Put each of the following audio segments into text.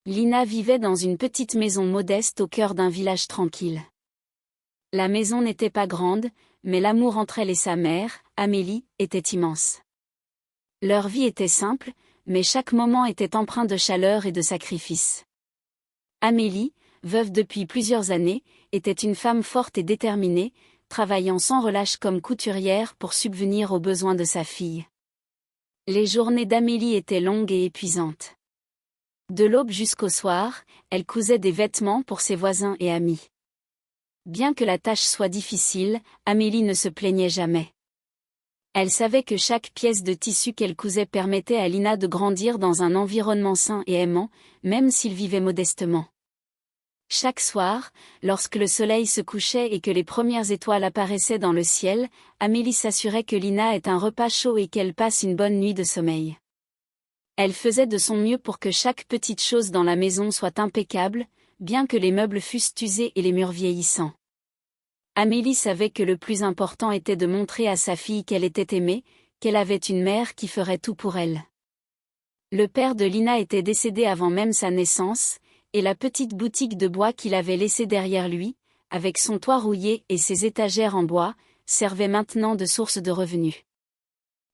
Lina vivait dans une petite maison modeste au cœur d'un village tranquille. La maison n'était pas grande, mais l'amour entre elle et sa mère, Amélie, était immense. Leur vie était simple, mais chaque moment était empreint de chaleur et de sacrifice. Amélie, veuve depuis plusieurs années, était une femme forte et déterminée, travaillant sans relâche comme couturière pour subvenir aux besoins de sa fille. Les journées d'Amélie étaient longues et épuisantes. De l'aube jusqu'au soir, elle cousait des vêtements pour ses voisins et amis. Bien que la tâche soit difficile, Amélie ne se plaignait jamais. Elle savait que chaque pièce de tissu qu'elle cousait permettait à Lina de grandir dans un environnement sain et aimant, même s'il vivait modestement. Chaque soir, lorsque le soleil se couchait et que les premières étoiles apparaissaient dans le ciel, Amélie s'assurait que Lina ait un repas chaud et qu'elle passe une bonne nuit de sommeil. Elle faisait de son mieux pour que chaque petite chose dans la maison soit impeccable, bien que les meubles fussent usés et les murs vieillissants. Amélie savait que le plus important était de montrer à sa fille qu'elle était aimée, qu'elle avait une mère qui ferait tout pour elle. Le père de Lina était décédé avant même sa naissance, et la petite boutique de bois qu'il avait laissée derrière lui, avec son toit rouillé et ses étagères en bois, servait maintenant de source de revenus.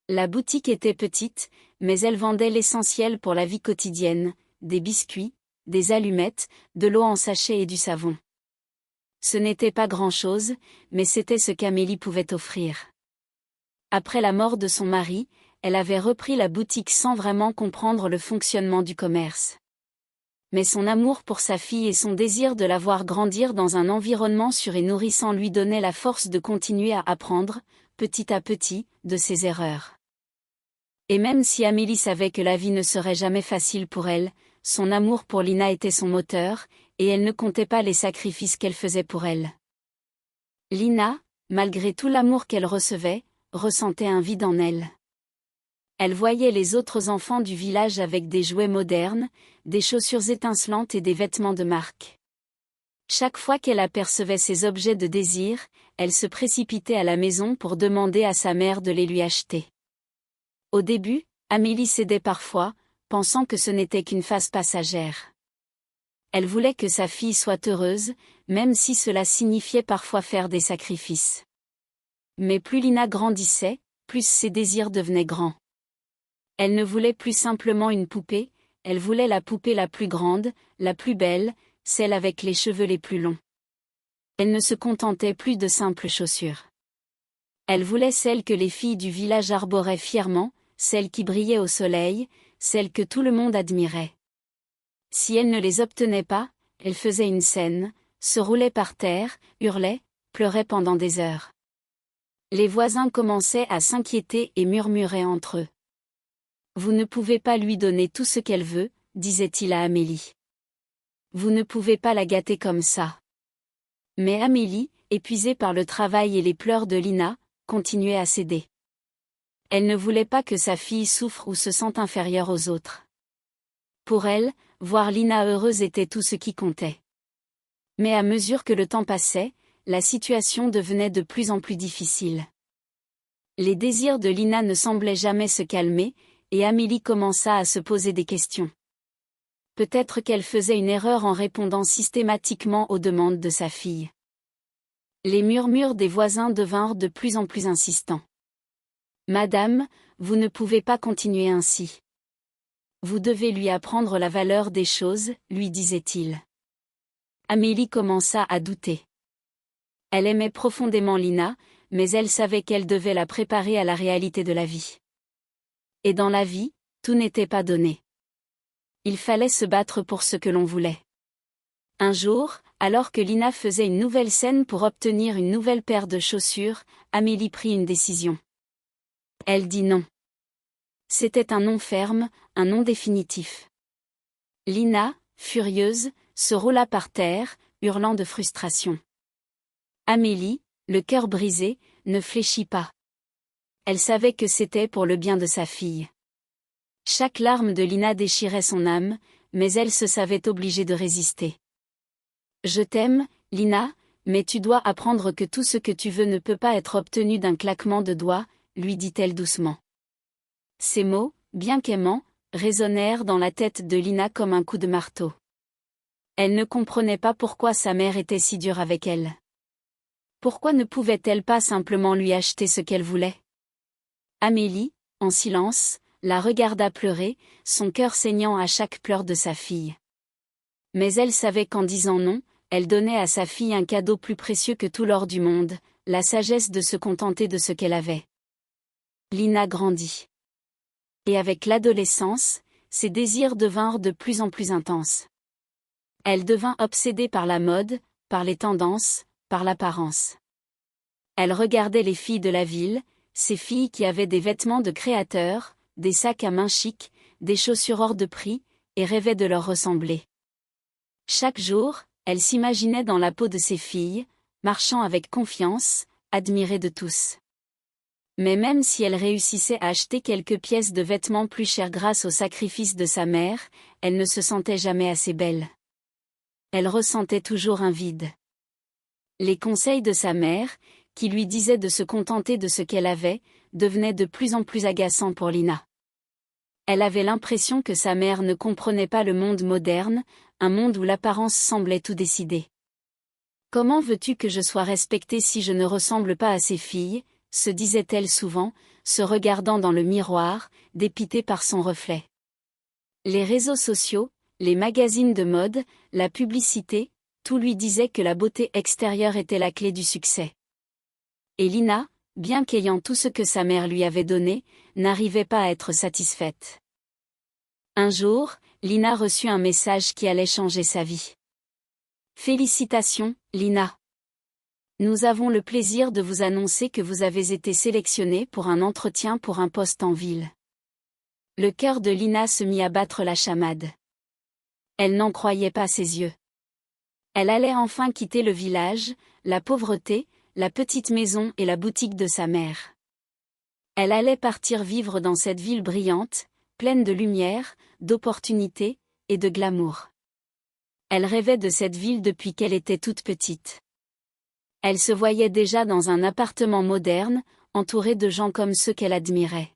La boutique était petite, mais elle vendait l'essentiel pour la vie quotidienne, des biscuits, des allumettes, de l'eau en sachet et du savon. Ce n'était pas grand-chose, mais c'était ce qu'Amélie pouvait offrir. Après la mort de son mari, elle avait repris la boutique sans vraiment comprendre le fonctionnement du commerce. Mais son amour pour sa fille et son désir de la voir grandir dans un environnement sûr et nourrissant lui donnaient la force de continuer à apprendre, petit à petit, de ses erreurs. Et même si Amélie savait que la vie ne serait jamais facile pour elle, son amour pour Lina était son moteur, et elle ne comptait pas les sacrifices qu'elle faisait pour elle. Lina, malgré tout l'amour qu'elle recevait, ressentait un vide en elle. Elle voyait les autres enfants du village avec des jouets modernes, des chaussures étincelantes et des vêtements de marque. Chaque fois qu'elle apercevait ces objets de désir, elle se précipitait à la maison pour demander à sa mère de les lui acheter. Au début, Amélie cédait parfois, pensant que ce n'était qu'une phase passagère. Elle voulait que sa fille soit heureuse, même si cela signifiait parfois faire des sacrifices. Mais plus Lina grandissait, plus ses désirs devenaient grands. Elle ne voulait plus simplement une poupée, elle voulait la poupée la plus grande, la plus belle, celle avec les cheveux les plus longs. Elle ne se contentait plus de simples chaussures. Elle voulait celle que les filles du village arboraient fièrement, celle qui brillait au soleil, celle que tout le monde admirait. Si elle ne les obtenait pas, elle faisait une scène, se roulait par terre, hurlait, pleurait pendant des heures. Les voisins commençaient à s'inquiéter et murmuraient entre eux. « Vous ne pouvez pas lui donner tout ce qu'elle veut, » disait-il à Amélie. « Vous ne pouvez pas la gâter comme ça. » Mais Amélie, épuisée par le travail et les pleurs de Lina, continuait à céder. Elle ne voulait pas que sa fille souffre ou se sente inférieure aux autres. Pour elle, voir Lina heureuse était tout ce qui comptait. Mais à mesure que le temps passait, la situation devenait de plus en plus difficile. Les désirs de Lina ne semblaient jamais se calmer, et Amélie commença à se poser des questions. Peut-être qu'elle faisait une erreur en répondant systématiquement aux demandes de sa fille. Les murmures des voisins devinrent de plus en plus insistants. « Madame, vous ne pouvez pas continuer ainsi. Vous devez lui apprendre la valeur des choses, » lui disait-il. Amélie commença à douter. Elle aimait profondément Lina, mais elle savait qu'elle devait la préparer à la réalité de la vie. Et dans la vie, tout n'était pas donné. Il fallait se battre pour ce que l'on voulait. Un jour, alors que Lina faisait une nouvelle scène pour obtenir une nouvelle paire de chaussures, Amélie prit une décision. Elle dit non. C'était un non ferme, un non définitif. Lina, furieuse, se roula par terre, hurlant de frustration. Amélie, le cœur brisé, ne fléchit pas. Elle savait que c'était pour le bien de sa fille. Chaque larme de Lina déchirait son âme, mais elle se savait obligée de résister. « Je t'aime, Lina, mais tu dois apprendre que tout ce que tu veux ne peut pas être obtenu d'un claquement de doigts, » lui dit-elle doucement. Ces mots, bien qu'aimants, résonnèrent dans la tête de Lina comme un coup de marteau. Elle ne comprenait pas pourquoi sa mère était si dure avec elle. Pourquoi ne pouvait-elle pas simplement lui acheter ce qu'elle voulait? Amélie, en silence, la regarda pleurer, son cœur saignant à chaque pleur de sa fille. Mais elle savait qu'en disant non, elle donnait à sa fille un cadeau plus précieux que tout l'or du monde, la sagesse de se contenter de ce qu'elle avait. Lina grandit. Et avec l'adolescence, ses désirs devinrent de plus en plus intenses. Elle devint obsédée par la mode, par les tendances, par l'apparence. Elle regardait les filles de la ville, ces filles qui avaient des vêtements de créateurs, des sacs à main chics, des chaussures hors de prix, et rêvait de leur ressembler. Chaque jour, elle s'imaginait dans la peau de ces filles, marchant avec confiance, admirée de tous. Mais même si elle réussissait à acheter quelques pièces de vêtements plus chères grâce au sacrifice de sa mère, elle ne se sentait jamais assez belle. Elle ressentait toujours un vide. Les conseils de sa mère, qui lui disaient de se contenter de ce qu'elle avait, devenaient de plus en plus agaçants pour Lina. Elle avait l'impression que sa mère ne comprenait pas le monde moderne, un monde où l'apparence semblait tout décider. Comment veux-tu que je sois respectée si je ne ressemble pas à ces filles, se disait-elle souvent, se regardant dans le miroir, dépitée par son reflet. Les réseaux sociaux, les magazines de mode, la publicité, tout lui disait que la beauté extérieure était la clé du succès. Et Lina, bien qu'ayant tout ce que sa mère lui avait donné, n'arrivait pas à être satisfaite. Un jour, Lina reçut un message qui allait changer sa vie. Félicitations, Lina. Nous avons le plaisir de vous annoncer que vous avez été sélectionnée pour un entretien pour un poste en ville. Le cœur de Lina se mit à battre la chamade. Elle n'en croyait pas ses yeux. Elle allait enfin quitter le village, la pauvreté, la petite maison et la boutique de sa mère. Elle allait partir vivre dans cette ville brillante, pleine de lumière, d'opportunités, et de glamour. Elle rêvait de cette ville depuis qu'elle était toute petite. Elle se voyait déjà dans un appartement moderne, entourée de gens comme ceux qu'elle admirait.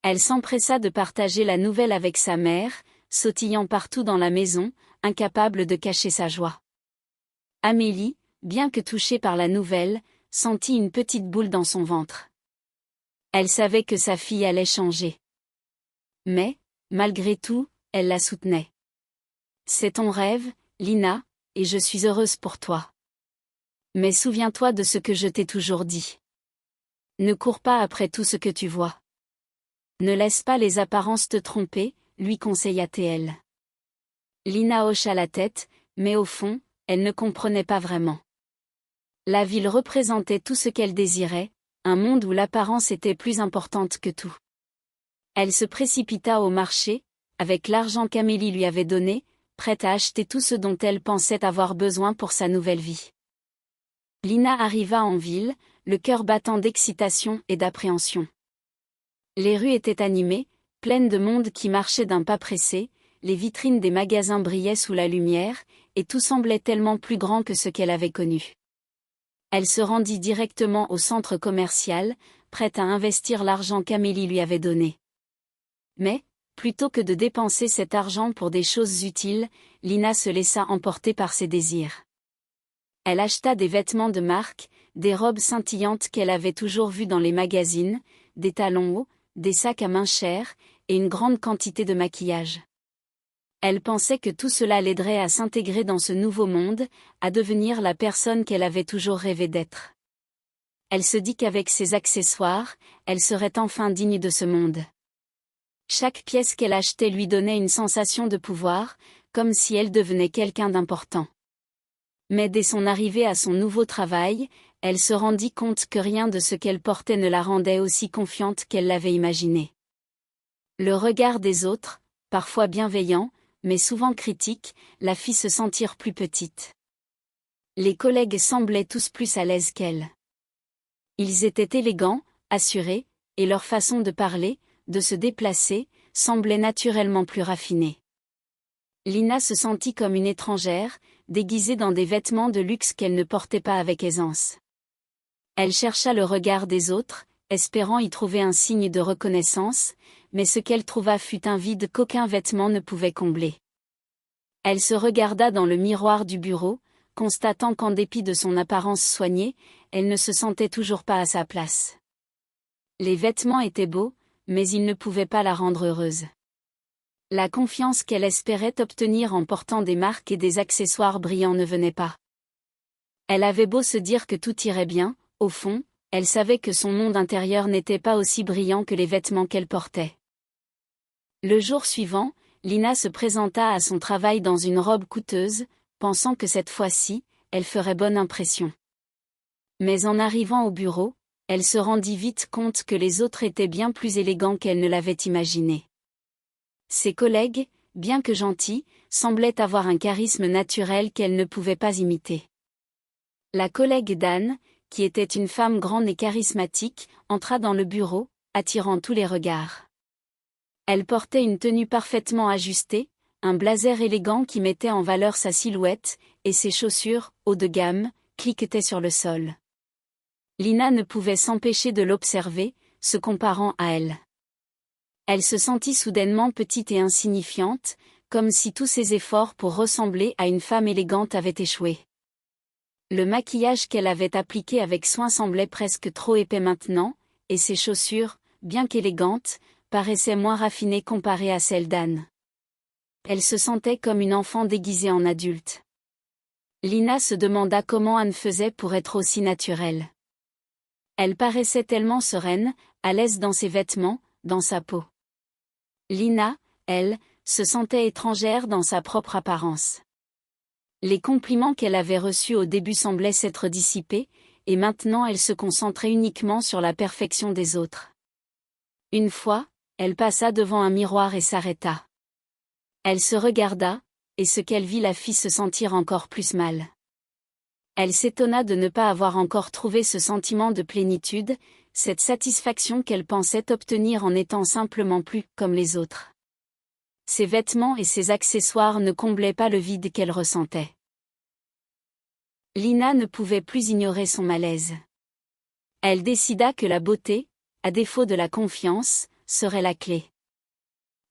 Elle s'empressa de partager la nouvelle avec sa mère, sautillant partout dans la maison, incapable de cacher sa joie. Amélie, bien que touchée par la nouvelle, sentit une petite boule dans son ventre. Elle savait que sa fille allait changer. Mais, malgré tout, elle la soutenait. C'est ton rêve, Lina, et je suis heureuse pour toi. Mais souviens-toi de ce que je t'ai toujours dit. Ne cours pas après tout ce que tu vois. Ne laisse pas les apparences te tromper, lui conseilla-t-elle. Lina hocha la tête, mais au fond, elle ne comprenait pas vraiment. La ville représentait tout ce qu'elle désirait, un monde où l'apparence était plus importante que tout. Elle se précipita au marché, avec l'argent qu'Amélie lui avait donné, prête à acheter tout ce dont elle pensait avoir besoin pour sa nouvelle vie. Lina arriva en ville, le cœur battant d'excitation et d'appréhension. Les rues étaient animées, pleines de monde qui marchait d'un pas pressé, les vitrines des magasins brillaient sous la lumière, et tout semblait tellement plus grand que ce qu'elle avait connu. Elle se rendit directement au centre commercial, prête à investir l'argent qu'Amélie lui avait donné. Mais, plutôt que de dépenser cet argent pour des choses utiles, Lina se laissa emporter par ses désirs. Elle acheta des vêtements de marque, des robes scintillantes qu'elle avait toujours vues dans les magazines, des talons hauts, des sacs à main chers, et une grande quantité de maquillage. Elle pensait que tout cela l'aiderait à s'intégrer dans ce nouveau monde, à devenir la personne qu'elle avait toujours rêvé d'être. Elle se dit qu'avec ses accessoires, elle serait enfin digne de ce monde. Chaque pièce qu'elle achetait lui donnait une sensation de pouvoir, comme si elle devenait quelqu'un d'important. Mais dès son arrivée à son nouveau travail, elle se rendit compte que rien de ce qu'elle portait ne la rendait aussi confiante qu'elle l'avait imaginé. Le regard des autres, parfois bienveillant, mais souvent critique, la fit se sentir plus petite. Les collègues semblaient tous plus à l'aise qu'elle. Ils étaient élégants, assurés, et leur façon de parler, de se déplacer, semblait naturellement plus raffinée. Lina se sentit comme une étrangère, déguisée dans des vêtements de luxe qu'elle ne portait pas avec aisance. Elle chercha le regard des autres, espérant y trouver un signe de reconnaissance, mais ce qu'elle trouva fut un vide qu'aucun vêtement ne pouvait combler. Elle se regarda dans le miroir du bureau, constatant qu'en dépit de son apparence soignée, elle ne se sentait toujours pas à sa place. Les vêtements étaient beaux, mais ils ne pouvaient pas la rendre heureuse. La confiance qu'elle espérait obtenir en portant des marques et des accessoires brillants ne venait pas. Elle avait beau se dire que tout irait bien, au fond, elle savait que son monde intérieur n'était pas aussi brillant que les vêtements qu'elle portait. Le jour suivant, Lina se présenta à son travail dans une robe coûteuse, pensant que cette fois-ci, elle ferait bonne impression. Mais en arrivant au bureau, elle se rendit vite compte que les autres étaient bien plus élégants qu'elle ne l'avait imaginé. Ses collègues, bien que gentils, semblaient avoir un charisme naturel qu'elle ne pouvait pas imiter. La collègue d'Anne, qui était une femme grande et charismatique, entra dans le bureau, attirant tous les regards. Elle portait une tenue parfaitement ajustée, un blazer élégant qui mettait en valeur sa silhouette, et ses chaussures, haut de gamme, cliquetaient sur le sol. Lina ne pouvait s'empêcher de l'observer, se comparant à elle. Elle se sentit soudainement petite et insignifiante, comme si tous ses efforts pour ressembler à une femme élégante avaient échoué. Le maquillage qu'elle avait appliqué avec soin semblait presque trop épais maintenant, et ses chaussures, bien qu'élégantes, paraissaient moins raffinées comparées à celles d'Anne. Elle se sentait comme une enfant déguisée en adulte. Lina se demanda comment Anne faisait pour être aussi naturelle. Elle paraissait tellement sereine, à l'aise dans ses vêtements, dans sa peau. Lina, elle, se sentait étrangère dans sa propre apparence. Les compliments qu'elle avait reçus au début semblaient s'être dissipés, et maintenant elle se concentrait uniquement sur la perfection des autres. Une fois, elle passa devant un miroir et s'arrêta. Elle se regarda, et ce qu'elle vit la fit se sentir encore plus mal. Elle s'étonna de ne pas avoir encore trouvé ce sentiment de plénitude, cette satisfaction qu'elle pensait obtenir en étant simplement plus comme les autres. Ses vêtements et ses accessoires ne comblaient pas le vide qu'elle ressentait. Lina ne pouvait plus ignorer son malaise. Elle décida que la beauté, à défaut de la confiance, serait la clé.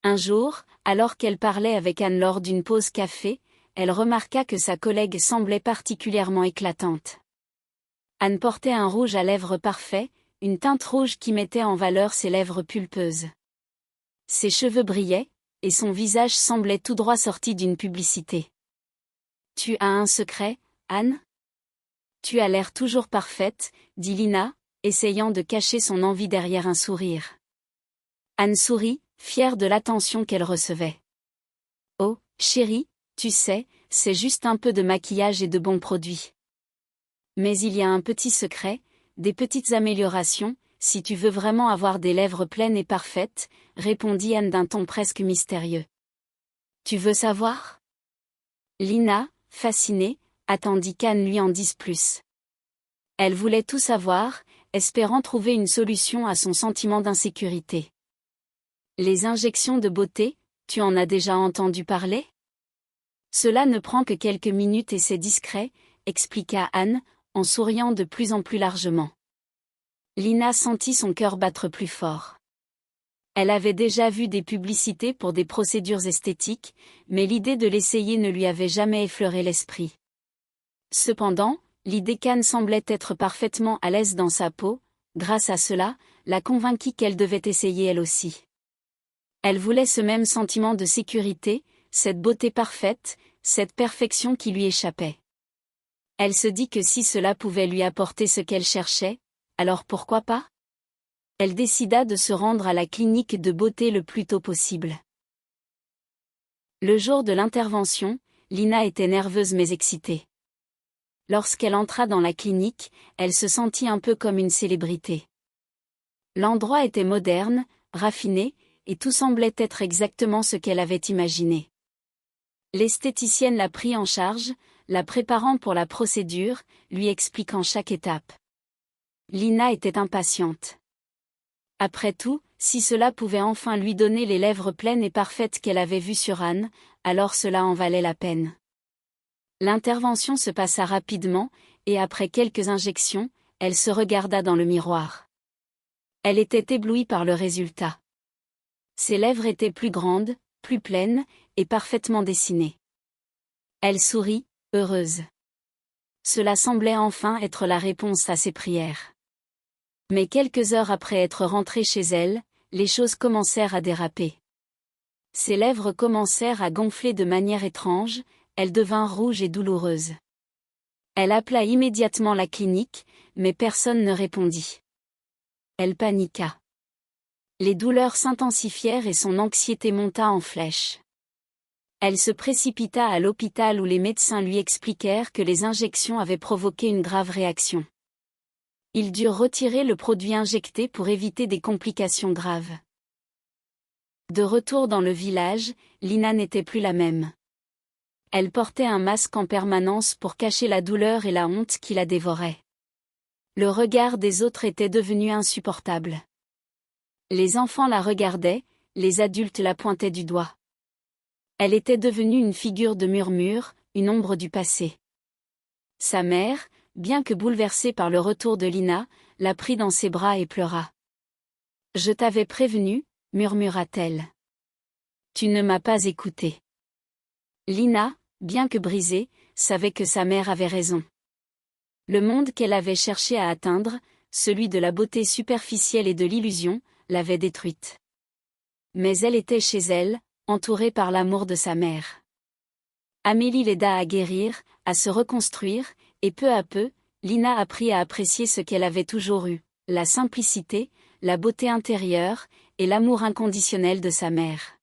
Un jour, alors qu'elle parlait avec Anne lors d'une pause café, elle remarqua que sa collègue semblait particulièrement éclatante. Anne portait un rouge à lèvres parfait, une teinte rouge qui mettait en valeur ses lèvres pulpeuses. Ses cheveux brillaient, et son visage semblait tout droit sorti d'une publicité. « Tu as un secret, Anne ? Tu as l'air toujours parfaite, » dit Lina, essayant de cacher son envie derrière un sourire. Anne sourit, fière de l'attention qu'elle recevait. « Oh, chérie, tu sais, c'est juste un peu de maquillage et de bons produits. Mais il y a un petit secret, des petites améliorations, si tu veux vraiment avoir des lèvres pleines et parfaites, » répondit Anne d'un ton presque mystérieux. « Tu veux savoir ? » Lina, fascinée, attendit qu'Anne lui en dise plus. Elle voulait tout savoir, espérant trouver une solution à son sentiment d'insécurité. « Les injections de beauté, tu en as déjà entendu parler ? Cela ne prend que quelques minutes et c'est discret, » expliqua Anne, en souriant de plus en plus largement. Lina sentit son cœur battre plus fort. Elle avait déjà vu des publicités pour des procédures esthétiques, mais l'idée de l'essayer ne lui avait jamais effleuré l'esprit. Cependant, l'idée qu'Anne semblait être parfaitement à l'aise dans sa peau, grâce à cela, la convainquit qu'elle devait essayer elle aussi. Elle voulait ce même sentiment de sécurité, cette beauté parfaite, cette perfection qui lui échappait. Elle se dit que si cela pouvait lui apporter ce qu'elle cherchait, alors pourquoi pas ? Elle décida de se rendre à la clinique de beauté le plus tôt possible. Le jour de l'intervention, Lina était nerveuse mais excitée. Lorsqu'elle entra dans la clinique, elle se sentit un peu comme une célébrité. L'endroit était moderne, raffiné, et tout semblait être exactement ce qu'elle avait imaginé. L'esthéticienne la prit en charge, la préparant pour la procédure, lui expliquant chaque étape. Lina était impatiente. Après tout, si cela pouvait enfin lui donner les lèvres pleines et parfaites qu'elle avait vues sur Anne, alors cela en valait la peine. L'intervention se passa rapidement, et après quelques injections, elle se regarda dans le miroir. Elle était éblouie par le résultat. Ses lèvres étaient plus grandes, plus pleines, et parfaitement dessinées. Elle sourit, heureuse. Cela semblait enfin être la réponse à ses prières. Mais quelques heures après être rentrée chez elle, les choses commencèrent à déraper. Ses lèvres commencèrent à gonfler de manière étrange, elles devinrent rouges et douloureuses. Elle appela immédiatement la clinique, mais personne ne répondit. Elle paniqua. Les douleurs s'intensifièrent et son anxiété monta en flèche. Elle se précipita à l'hôpital où les médecins lui expliquèrent que les injections avaient provoqué une grave réaction. Ils durent retirer le produit injecté pour éviter des complications graves. De retour dans le village, Lina n'était plus la même. Elle portait un masque en permanence pour cacher la douleur et la honte qui la dévoraient. Le regard des autres était devenu insupportable. Les enfants la regardaient, les adultes la pointaient du doigt. Elle était devenue une figure de murmure, une ombre du passé. Sa mère, bien que bouleversée par le retour de Lina, la prit dans ses bras et pleura. « Je t'avais prévenu, » murmura-t-elle. « Tu ne m'as pas écouté. » Lina, bien que brisée, savait que sa mère avait raison. Le monde qu'elle avait cherché à atteindre, celui de la beauté superficielle et de l'illusion, l'avait détruite. Mais elle était chez elle, entourée par l'amour de sa mère. Amélie l'aida à guérir, à se reconstruire, et peu à peu, Lina apprit à apprécier ce qu'elle avait toujours eu, la simplicité, la beauté intérieure, et l'amour inconditionnel de sa mère.